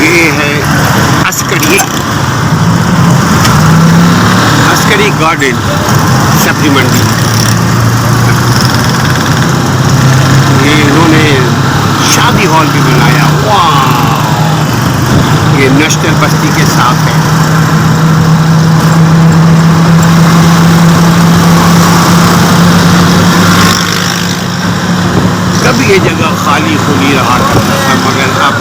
یہ ہے عسکری گارڈن سبزی منڈی. یہ انہوں نے شادی ہال بھی بنایا. واہ، یہ نیشنل بستی کے ساتھ ہے. کبھی یہ جگہ خالی کھلی رہا کرتا تھا، مگر اب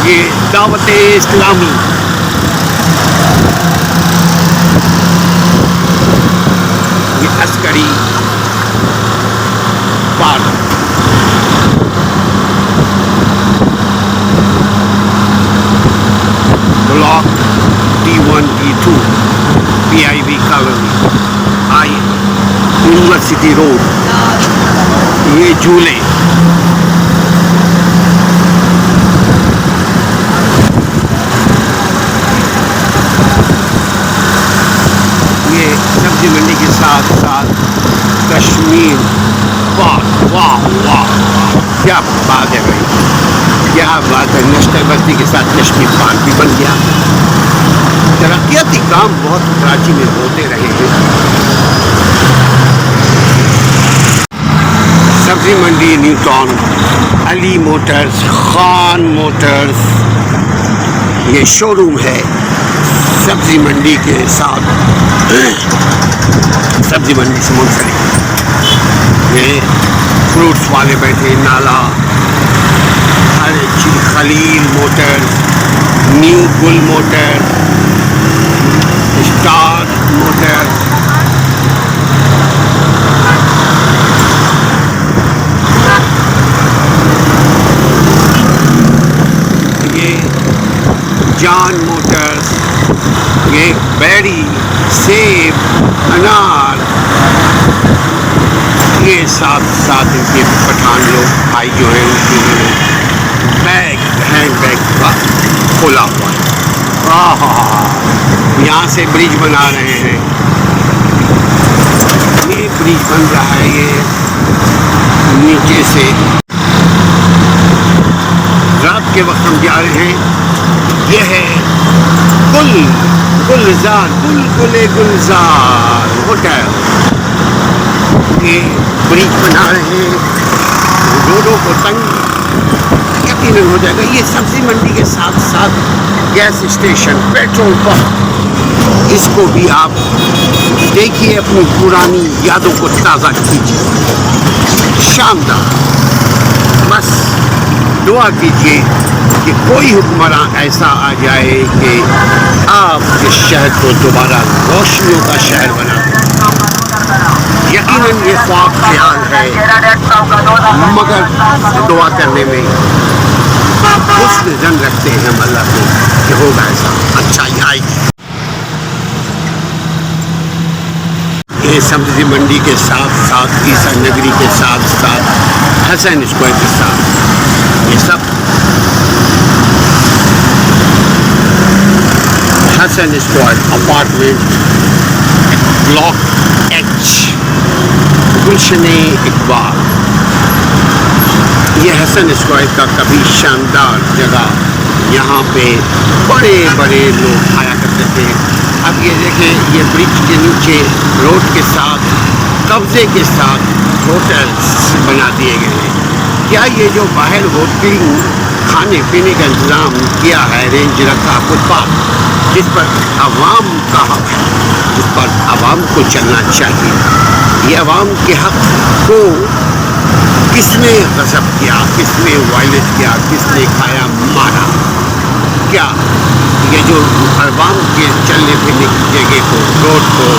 یہ دعوت اسلامی یہ عسکری park. Block D1 D2 PIV colony university road. یہ جھولے یہ سبزی منڈی کے ساتھ ساتھ کشمیر پارک. واہ واہ واہ، کیا بات ہے بھائی، کیا بات ہے. نیشنل بستی کے ساتھ کشمیر پارک بھی بن گیا. ترقیاتی کام بہت کراچی میں ہوتے رہے ہیں. سبزی منڈی نیو ٹاؤن، علی موٹرز، خان موٹرز، یہ شو روم ہے سبزی منڈی کے ساتھ. سبزی منڈی سے منسلک یہ فروٹس والے بیٹھے. نالا، ہر ایک چیز. خلیل موٹرز، نیو گل موٹرز، اسٹار موٹرز. جان موٹرز، یہ بیری، سیب، انار. یہ ساتھ ان کے پٹھان لوگ بھائی جو ہیں انہوں نے ہینڈ بیگ کھولا ہوا ہے. یہاں سے برج بنا رہے ہیں. یہ برج بن رہا ہے یہ نیچے سے. رات کے وقت ہم جا رہے ہیں. یہ ہے گلزار ہوٹل. یہ برج بنا رہے ہیں، روڈوں کو تنگ یقیناً ہو جائے گا. یہ سبزی منڈی کے ساتھ ساتھ گیس اسٹیشن، پیٹرول پمپ، اس کو بھی آپ دیکھیے، اپنی پرانی یادوں کو تازہ کیجیے. شاندار. بس دعا کیجیے کہ کوئی حکمراں ایسا آ جائے کہ آپ اس شہر کو دوبارہ روشنیوں کا شہر بنا دے. یقیناً یہ خواب خیال ہے، مگر دعا کرنے میں حسن ظن رکھتے ہیں ہم اللہ کو کہ ہوگا ایسا، اچھائی آئے گی. یہ سبزی منڈی کے ساتھ ساتھ عیسیٰ نگری کے ساتھ ساتھ حسین اسکوائر کے ساتھ، یہ سب حسن square apartment, block H, Gulshan Iqbal. یہ حسن اسکوائر کا کبھی شاندار جگہ، یہاں پہ بڑے بڑے لوگ آیا کرتے تھے. اب یہ دیکھیں، یہ برج کے نیچے روڈ کے ساتھ قبضے کے ساتھ ہوٹلز بنا دیے گئے ہیں. کیا یہ جو باہر ہوٹلنگ کھانے پینے کا انتظام کیا ہے، رینج رکھا فٹ پاتھ جس پر عوام کا حق ہے، جس پر عوام کو چلنا چاہیے. یہ عوام کے حق کو کس نے غصب کیا، کس نے وائلیٹ کیا، کس نے کھایا مارا؟ کیا یہ جو عوام کے چلنے پھرنے کی جگہ کو، روڈ کو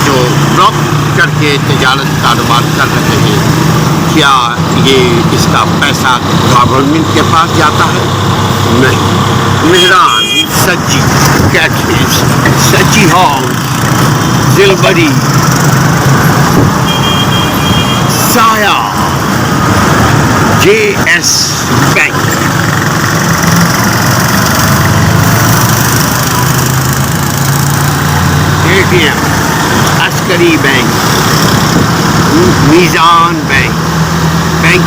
جو بلاک کر کے تجارت کاروبار کر رہے ہیں، کیا یہ اس کا پیسہ گورنمنٹ کے پاس جاتا ہے؟ نہیں. مہران، سچی کیٹریز، سچی ہال، زلبری، سایہ، JS بینک، ATM، عسکری بینک، میزان bank, bank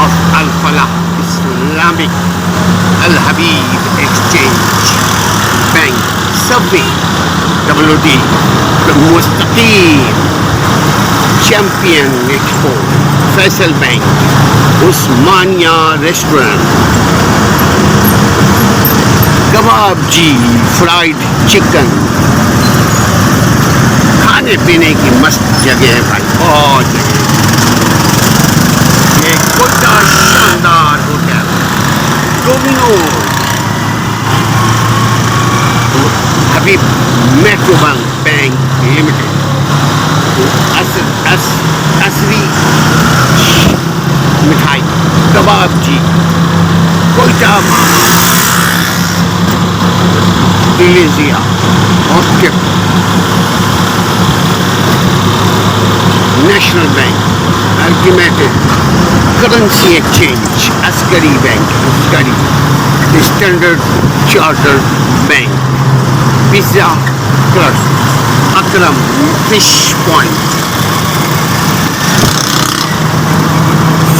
of Alfalah Islamic, الحبیب ایکسچینج بینک, سبوے, WD, مستقیم, چیمپئن ایکسپو, فیصل بینک, عثمانیہ ریسٹورنٹ, کباب جی, فرائیڈ چکن. کھانے پینے کی مست جگہ ہے بھائی, بہت جگہ. یہ Quetta Shandar hotel, Domino's, Habib metro bank limited, Asri Mithai, Kabab Ji, Quetta Malaysia, اور نیشنل بینک, الٹیمیٹڈ currency exchange, Askari bank, Askari, standard chartered bank, pizza plus, Akram fish point,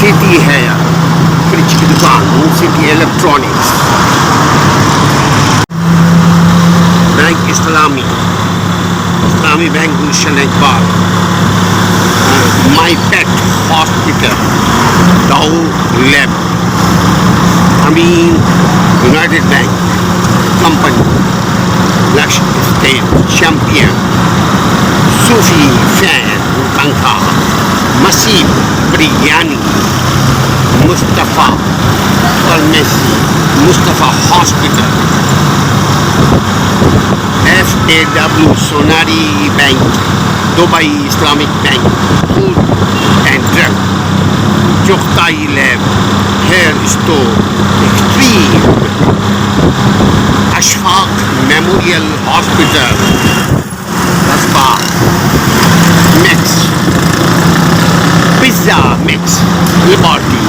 city ہے فریج کی دکان, city electronics, bank Islami, Islami bank Gulshan Iqbal, my pet hospital, Dow lab, Amin united bank company, lush estate, champion, Sufi فین تنخواہ, مسیب biryani, Mustafa pharmacy, Mustafa hospital, FAW Soneri bank, Dubai Islamic bank, food and drug, Chughtai lab, hair store, extreme, Ashfaq memorial hospital, Qasba mix, pizza mix, laboratory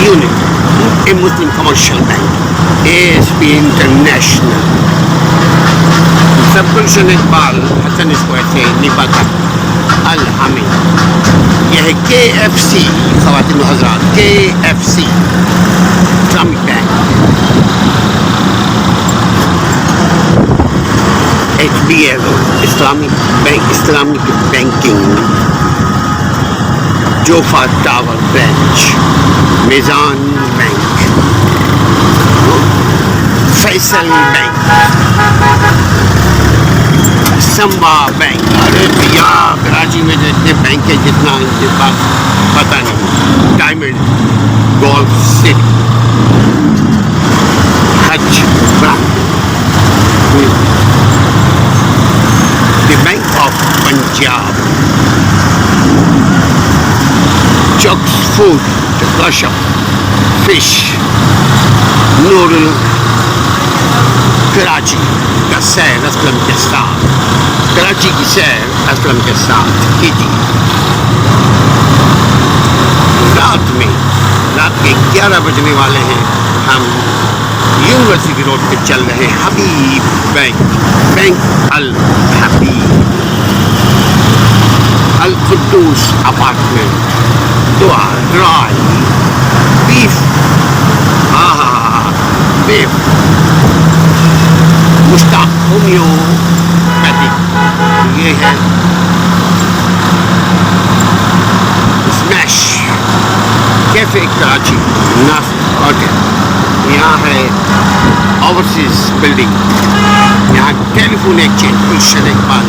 unit, A Muslim commercial bank, ASP international, سب گلشن اقبال, حسن اس کو ایسے نہیں پاتا, الحمد. یہ ہے KFC, خواتین و حضرات, KFC Islamic bank, HBL Islamic bank, Islamic banking, جوفا tower branch, Meezan bank, Faysal bank, Samba bank. ارے بھیا کراچی میں جو اتنے بینک ہے جتنا ان کے پاس پتہ نہیں. ڈائمنڈ گولف سٹی, حج bank, the bank of Punjab, chicks food, کشپ فش, نورل کراچی کا سیر اسلم کے ساتھ, کراچی کی سیر اسلم کے ساتھ کیجیے. رات کے 11 بجنے والے ہیں, ہم یونیورسٹی روڈ پہ چل رہے ہیں. حبیب بینک, بینک الحبیب, القدوس اپارٹمنٹ, دعا ڈرائی, بیف, بیف, مشتاق ہومیو پیتھک, یہ ہے اسمیش کیفے کراچی, ناصر ہوٹل, یہاں ہے اوورسیز بلڈنگ, یہاں ٹیلی فون ایکسچینج, گلشن اقبال,